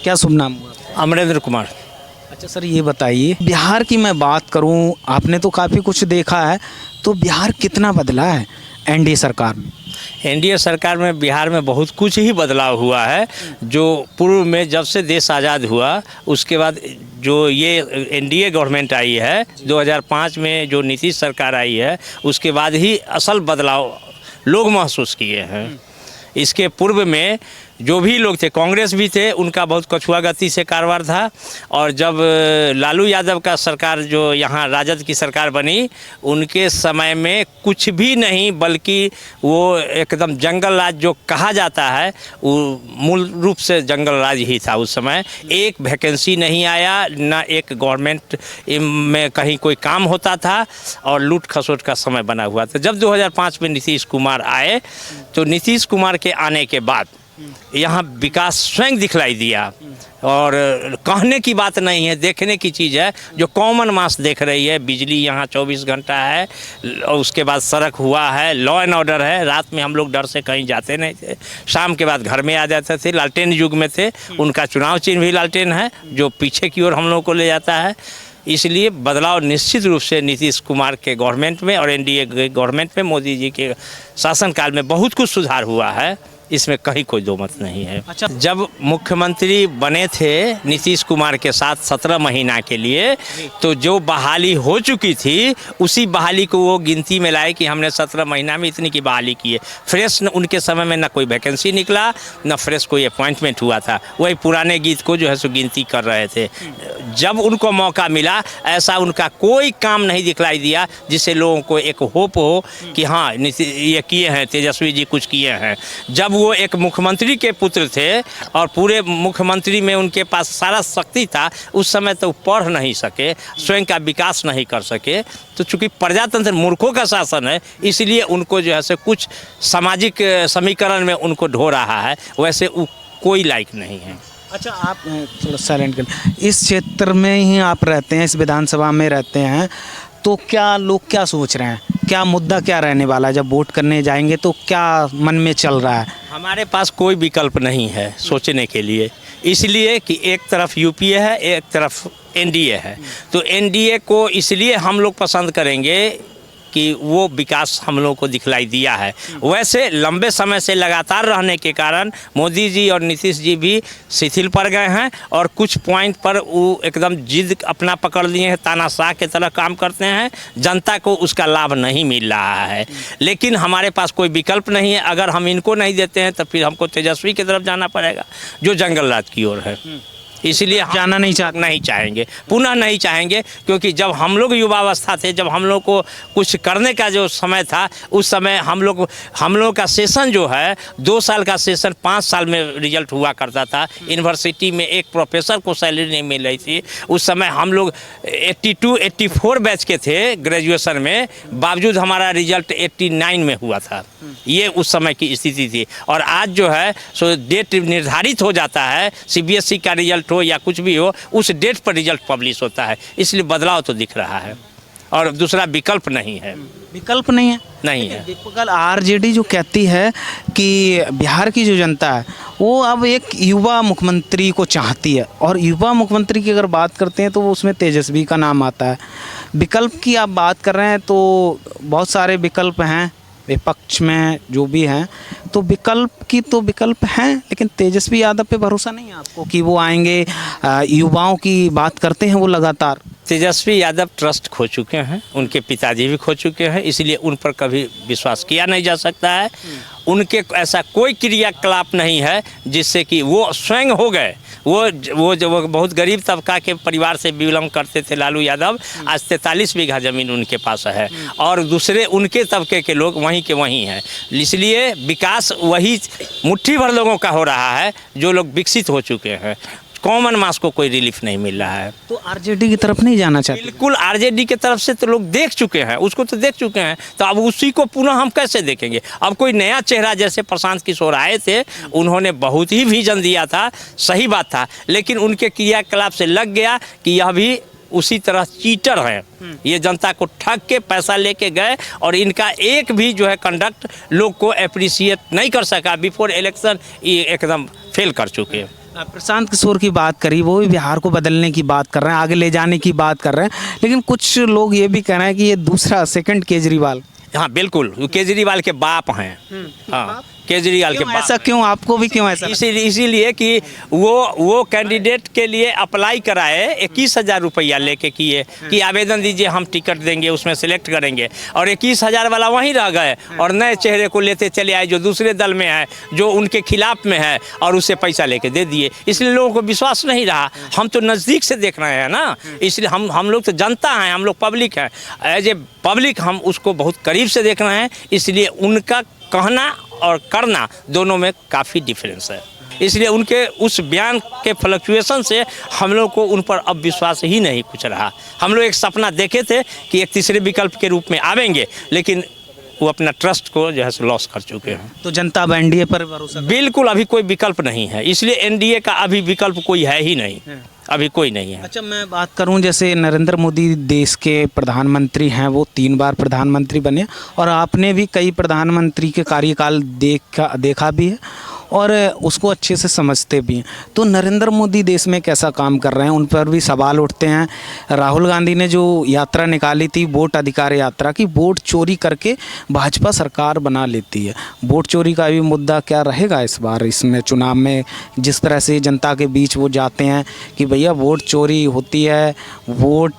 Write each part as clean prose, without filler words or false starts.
क्या शुभ नाम हुआ? अमरेंद्र कुमार। अच्छा सर, ये बताइए, बिहार की मैं बात करूं, आपने तो काफ़ी कुछ देखा है, तो बिहार कितना बदला है एनडीए सरकार में? एनडीए सरकार में बिहार में बहुत कुछ ही बदलाव हुआ है। जो पूर्व में जब से देश आज़ाद हुआ उसके बाद जो ये एनडीए गवर्नमेंट आई है 2005 में, जो नीतीश सरकार आई है, उसके बाद ही असल बदलाव लोग महसूस किए हैं। इसके पूर्व में जो भी लोग थे, कांग्रेस भी थे, उनका बहुत कछुआ गति से कारोबार था। और जब लालू यादव का सरकार, जो यहाँ राजद की सरकार बनी, उनके समय में कुछ भी नहीं, बल्कि वो एकदम जंगल राज जो कहा जाता है वो मूल रूप से जंगल राज ही था। उस समय एक वैकेंसी नहीं आया, ना एक गवर्नमेंट में कहीं कोई काम होता था, और लूट खसोट का समय बना हुआ था। जब 2005 में नीतीश कुमार आए, तो नीतीश कुमार के आने के बाद यहाँ विकास स्वयं दिखलाई दिया। और कहने की बात नहीं है, देखने की चीज़ है, जो कॉमन मास देख रही है। बिजली यहाँ 24 घंटा है, और उसके बाद सड़क हुआ है, लॉ एंड ऑर्डर है। रात में हम लोग डर से कहीं जाते नहीं थे, शाम के बाद घर में आ जाते थे। लालटेन युग में थे, उनका चुनाव चिन्ह भी लालटेन है, जो पीछे की ओर हम लोग को ले जाता है। इसलिए बदलाव निश्चित रूप से नीतीश कुमार के गवर्नमेंट में और एनडीए गवर्नमेंट में, मोदी जी के शासनकाल में बहुत कुछ सुधार हुआ है, इसमें कहीं कोई दो मत नहीं है। अच्छा, जब मुख्यमंत्री बने थे नीतीश कुमार के साथ 17 महीना के लिए, तो जो बहाली हो चुकी थी उसी बहाली को वो गिनती में लाए कि हमने 17 महीना में इतनी की बहाली की है। फ्रेश उनके समय में ना कोई वैकेंसी निकला, ना फ्रेश कोई अपॉइंटमेंट हुआ था। वही पुराने गीत को जो है सो गिनती कर रहे थे। जब उनको मौका मिला, ऐसा उनका कोई काम नहीं दिखलाई दिया जिससे लोगों को एक होप हो कि हाँ ये किए हैं, तेजस्वी जी कुछ किए हैं। जब वो एक मुख्यमंत्री के पुत्र थे और पूरे मुख्यमंत्री में उनके पास सारा शक्ति था, उस समय तो पढ़ नहीं सके, स्वयं का विकास नहीं कर सके। तो चूंकि प्रजातंत्र मूर्खों का शासन है, इसलिए उनको जो है से कुछ सामाजिक समीकरण में उनको ढो रहा है, वैसे कोई लायक नहीं है। अच्छा, आप थोड़ा साइलेंट करें। इस क्षेत्र में ही आप रहते हैं, इस विधानसभा में रहते हैं, तो क्या लोग क्या सोच रहे हैं, क्या मुद्दा क्या रहने वाला है? जब वोट करने जाएंगे तो क्या मन में चल रहा है? हमारे पास कोई विकल्प नहीं है सोचने के लिए, इसलिए कि एक तरफ यूपीए है, एक तरफ एनडीए है। तो एनडीए को इसलिए हम लोग पसंद करेंगे कि वो विकास हम लोगों को दिखलाई दिया है। वैसे लंबे समय से लगातार रहने के कारण मोदी जी और नीतीश जी भी शिथिल पड़ गए हैं, और कुछ पॉइंट पर वो एकदम जिद अपना पकड़ लिए हैं, तानाशाह की तरह काम करते हैं। जनता को उसका लाभ नहीं मिल रहा है, लेकिन हमारे पास कोई विकल्प नहीं है। अगर हम इनको नहीं देते हैं तो फिर हमको तेजस्वी की तरफ जाना पड़ेगा, जो जंगल राज की ओर है। इसलिए जाना नहीं चाहेंगे, पुनः नहीं चाहेंगे, क्योंकि जब हम लोग युवावस्था थे, जब हम लोग को कुछ करने का जो समय था, उस समय हम लोग का सेशन जो है 2 साल का सेशन 5 साल में रिजल्ट हुआ करता था। यूनिवर्सिटी में एक प्रोफेसर को सैलरी नहीं मिल रही थी। उस समय हम लोग 82-84 बैच के थे ग्रेजुएशन में, बावजूद हमारा रिजल्ट 89 में हुआ था। ये उस समय की स्थिति थी। और आज जो है सो डेट निर्धारित हो जाता है, सीबीएसई का रिजल्ट हो या कुछ भी हो, उस डेट पर रिजल्ट पब्लिश होता है। इसलिए बदलाव तो दिख रहा है, और दूसरा विकल्प नहीं है। विकल्प नहीं है, नहीं है। देखो, कल आरजेडी जो कहती है कि बिहार की जो जनता है वो अब एक युवा मुख्यमंत्री को चाहती है, और युवा मुख्यमंत्री की अगर बात करते हैं तो वो उसमें तेजस्वी का नाम आता है। विकल्प की आप बात कर रहे हैं तो बहुत सारे विकल्प हैं विपक्ष में जो भी हैं, तो विकल्प हैं, लेकिन तेजस्वी यादव पे भरोसा नहीं है आपको कि वो आएंगे? युवाओं की बात करते हैं वो लगातार। तेजस्वी यादव ट्रस्ट खो चुके हैं, उनके पिताजी भी खो चुके हैं, इसलिए उन पर कभी विश्वास किया नहीं जा सकता है। उनके ऐसा कोई क्रियाकलाप नहीं है जिससे कि वो स्वयं हो गए। वो जो बहुत गरीब तबका के परिवार से बिलोंग करते थे लालू यादव, आज 43 बीघा ज़मीन उनके पास है, और दूसरे उनके तबके के लोग वहीं के वहीं हैं। इसलिए विकास वही मुट्ठी भर लोगों का हो रहा है जो लोग विकसित हो चुके हैं। कॉमन मास को कोई रिलीफ नहीं मिल रहा है। तो आरजेडी की तरफ नहीं जाना चाहते? बिल्कुल, आरजेडी की तरफ से तो लोग देख चुके हैं, उसको तो देख चुके हैं, तो अब उसी को पुनः हम कैसे देखेंगे? अब कोई नया चेहरा, जैसे प्रशांत किशोर आए थे, उन्होंने बहुत ही विजन दिया था, सही बात था, लेकिन उनके क्रियाकलाप से लग गया कि यह भी उसी तरह चीटर है। ये जनता को ठग के पैसा लेके गए, और इनका एक भी जो है कंडक्ट लोग को अप्रिशिएट नहीं कर सका। बिफोर इलेक्शन ये एकदम फेल कर चुके हैं। प्रशांत किशोर की बात करी, वो भी बिहार को बदलने की बात कर रहे हैं, आगे ले जाने की बात कर रहे हैं, लेकिन कुछ लोग ये भी कह रहे हैं कि ये दूसरा सेकंड केजरीवाल। हाँ बिल्कुल, वो केजरीवाल के बाप हैं। हाँ केजरीवाल के क्यों बाप ऐसा, क्यों आपको भी क्यों ऐसा? इसीलिए कि वो कैंडिडेट के लिए अप्लाई कराए 21,000 रुपया लेके किए कि आवेदन दीजिए हम टिकट देंगे, उसमें सेलेक्ट करेंगे, और 21,000 वाला वहीं रह गए और नए चेहरे को लेते चले आए जो दूसरे दल में है, जो उनके खिलाफ में है, और उससे पैसा लेके दे दिए। इसलिए लोगों को विश्वास नहीं रहा। हम तो नज़दीक से देख रहे हैं ना, इसलिए हम लोग तो जनता हैं, हम लोग पब्लिक हैं, एज ए पब्लिक हम उसको बहुत करीब से देख रहे हैं। इसलिए उनका कहना और करना दोनों में काफ़ी डिफरेंस है। इसलिए उनके उस बयान के फ्लक्चुएशन से हम लोग को उन पर अब विश्वास ही नहीं कुछ रहा। हम लोग एक सपना देखे थे कि एक तीसरे विकल्प के रूप में आवेंगे, लेकिन वो अपना ट्रस्ट को जो है लॉस कर चुके हैं। तो जनता अब एनडीए पर भरोसा? बिल्कुल, अभी कोई विकल्प नहीं है, इसलिए एनडीए का अभी विकल्प कोई है ही नहीं, अभी कोई नहीं है। अच्छा, मैं बात करूं, जैसे नरेंद्र मोदी देश के प्रधानमंत्री हैं, वो 3 बार प्रधानमंत्री बने, और आपने भी कई प्रधानमंत्री के कार्यकाल देखा भी है और उसको अच्छे से समझते भी हैं। तो नरेंद्र मोदी देश में कैसा काम कर रहे हैं, उन पर भी सवाल उठते हैं। राहुल गांधी ने जो यात्रा निकाली थी, वोट अधिकार यात्रा की, वोट चोरी करके भाजपा सरकार बना लेती है। वोट चोरी का भी मुद्दा क्या रहेगा इस बार इसमें चुनाव में? जिस तरह से जनता के बीच वो जाते हैं कि भैया वोट चोरी होती है, वोट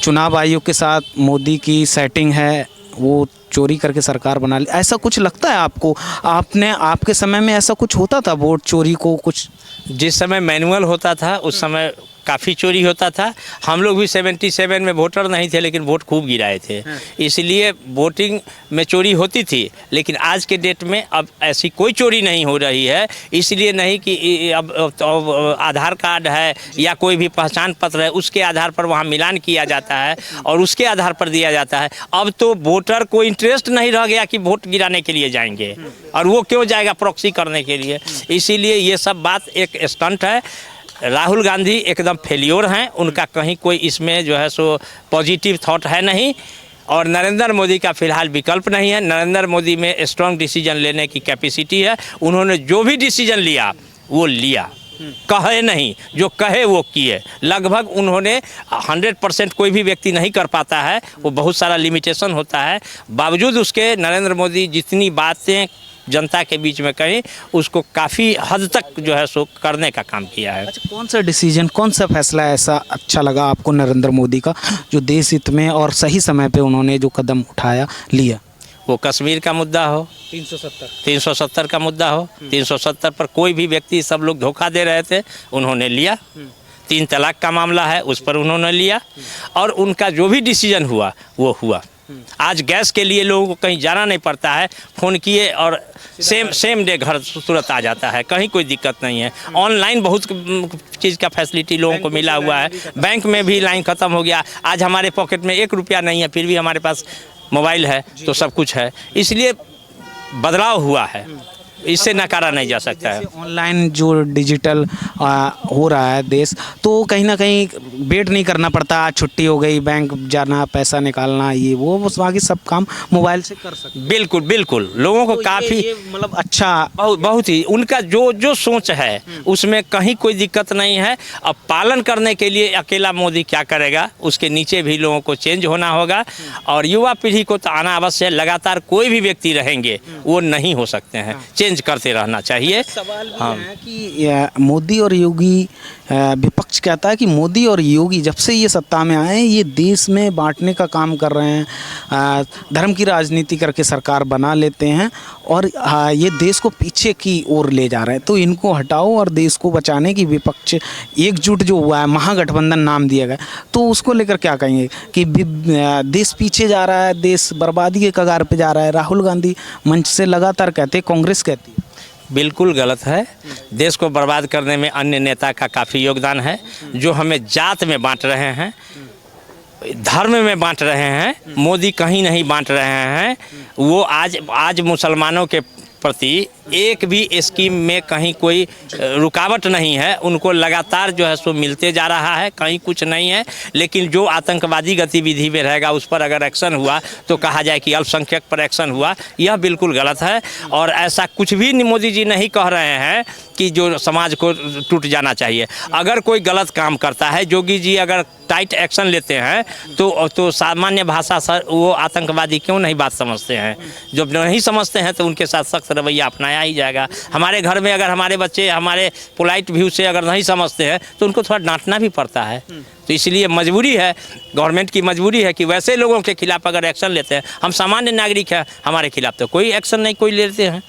चुनाव आयोग के साथ मोदी की सेटिंग है, वो चोरी करके सरकार बना ली, ऐसा कुछ लगता है आपको? आपके समय में ऐसा कुछ होता था, वोट चोरी को कुछ? जिस समय मैनुअल होता था उस समय काफ़ी चोरी होता था। हम लोग भी 77 में वोटर नहीं थे, लेकिन वोट खूब गिराए थे, इसलिए वोटिंग में चोरी होती थी। लेकिन आज के डेट में अब ऐसी कोई चोरी नहीं हो रही है, इसलिए नहीं कि अब आधार कार्ड है या कोई भी पहचान पत्र है, उसके आधार पर वहाँ मिलान किया जाता है और उसके आधार पर दिया जाता है। अब तो वोटर को इंटरेस्ट नहीं रह गया कि वोट गिराने के लिए जाएंगे, और वो क्यों जाएगा प्रॉक्सी करने के लिए। इसीलिए ये सब बात एक स्टंट है। राहुल गांधी एकदम फेलियर हैं, उनका कहीं कोई इसमें जो है सो पॉजिटिव थॉट है नहीं, और नरेंद्र मोदी का फिलहाल विकल्प नहीं है। नरेंद्र मोदी में स्ट्रॉन्ग डिसीजन लेने की कैपेसिटी है, उन्होंने जो भी डिसीजन लिया वो लिया, कहे नहीं, जो कहे वो किए। लगभग उन्होंने 100% कोई भी व्यक्ति नहीं कर पाता है, वो बहुत सारा लिमिटेशन होता है। बावजूद उसके नरेंद्र मोदी जितनी बातें जनता के बीच में कहीं, उसको काफ़ी हद तक जो है सो करने का काम किया है। अच्छा, कौन सा डिसीजन, कौन सा फैसला ऐसा अच्छा लगा आपको नरेंद्र मोदी का, जो देश हित में और सही समय पे उन्होंने जो कदम उठाया, लिया? वो कश्मीर का मुद्दा हो, 370 का मुद्दा हो, 370 पर कोई भी व्यक्ति, सब लोग धोखा दे रहे थे, उन्होंने लिया। 3 तलाक का मामला है, उस पर उन्होंने लिया, और उनका जो भी डिसीजन हुआ वो हुआ। आज गैस के लिए लोगों को कहीं जाना नहीं पड़ता है, फ़ोन किए और सेम डे घर तुरंत आ जाता है, कहीं कोई दिक्कत नहीं है। ऑनलाइन बहुत चीज़ का फैसिलिटी लोगों को मिला हुआ है, बैंक में भी लाइन ख़त्म हो गया। आज हमारे पॉकेट में 1 रुपया नहीं है, फिर भी हमारे पास मोबाइल है, तो सब कुछ है। इसलिए बदलाव हुआ है, इससे नकारा नहीं जा सकता है। ऑनलाइन जो डिजिटल हो रहा है देश, तो कहीं ना कहीं वेट नहीं करना पड़ता, आज छुट्टी हो गई, बैंक जाना, पैसा निकालना, ये वो बस बाकी सब काम मोबाइल से कर सकते हैं। बिल्कुल बिल्कुल, लोगों को तो काफ़ी मतलब अच्छा, बहुत ही उनका जो सोच है उसमें कहीं कोई दिक्कत नहीं है। अब पालन करने के लिए अकेला मोदी क्या करेगा, उसके नीचे भी लोगों को चेंज होना होगा, और युवा पीढ़ी को तो आना अवश्य है। लगातार कोई भी व्यक्ति रहेंगे वो नहीं हो सकते हैं, चेंज करते रहना चाहिए। सवाल ये है कि मोदी और योगी, विपक्ष कहता है कि मोदी और योगी जब से ये सत्ता में आए हैं, ये देश में बांटने का काम कर रहे हैं, धर्म की राजनीति करके सरकार बना लेते हैं, और ये देश को पीछे की ओर ले जा रहे हैं। तो इनको हटाओ और देश को बचाने की विपक्ष एकजुट जो हुआ है, महागठबंधन नाम दिया गया, तो उसको लेकर क्या कहेंगे कि देश पीछे जा रहा है, देश बर्बादी के कगार पे जा रहा है? राहुल गांधी मंच से लगातार कहते हैं, कांग्रेस कहती है। बिल्कुल गलत है। देश को बर्बाद करने में अन्य नेता का काफ़ी योगदान है। जो हमें जात में बांट रहे हैं, धर्म में बांट रहे हैं, मोदी कहीं नहीं बांट रहे हैं। वो आज मुसलमानों के प्रति एक भी स्कीम में कहीं कोई रुकावट नहीं है। उनको लगातार जो है सो मिलते जा रहा है, कहीं कुछ नहीं है। लेकिन जो आतंकवादी गतिविधि में रहेगा उस पर अगर एक्शन हुआ तो कहा जाए कि अल्पसंख्यक पर एक्शन हुआ, यह बिल्कुल गलत है। और ऐसा कुछ भी मोदी जी नहीं कह रहे हैं कि जो समाज को टूट जाना चाहिए। अगर कोई गलत काम करता है, योगी जी अगर टाइट एक्शन लेते हैं तो सामान्य भाषा सर वो आतंकवादी क्यों नहीं बात समझते हैं। जब नहीं समझते हैं तो उनके साथ सख्त रवैया अपनाया ही जाएगा। हमारे घर में अगर हमारे बच्चे हमारे पोलाइट व्यू से अगर नहीं समझते हैं तो उनको थोड़ा डांटना भी पड़ता है। तो इसलिए मजबूरी है, गवर्नमेंट की मजबूरी है कि वैसे लोगों के खिलाफ अगर एक्शन लेते हैं। हम सामान्य नागरिक हैं, हमारे खिलाफ तो कोई एक्शन नहीं कोई लेते हैं।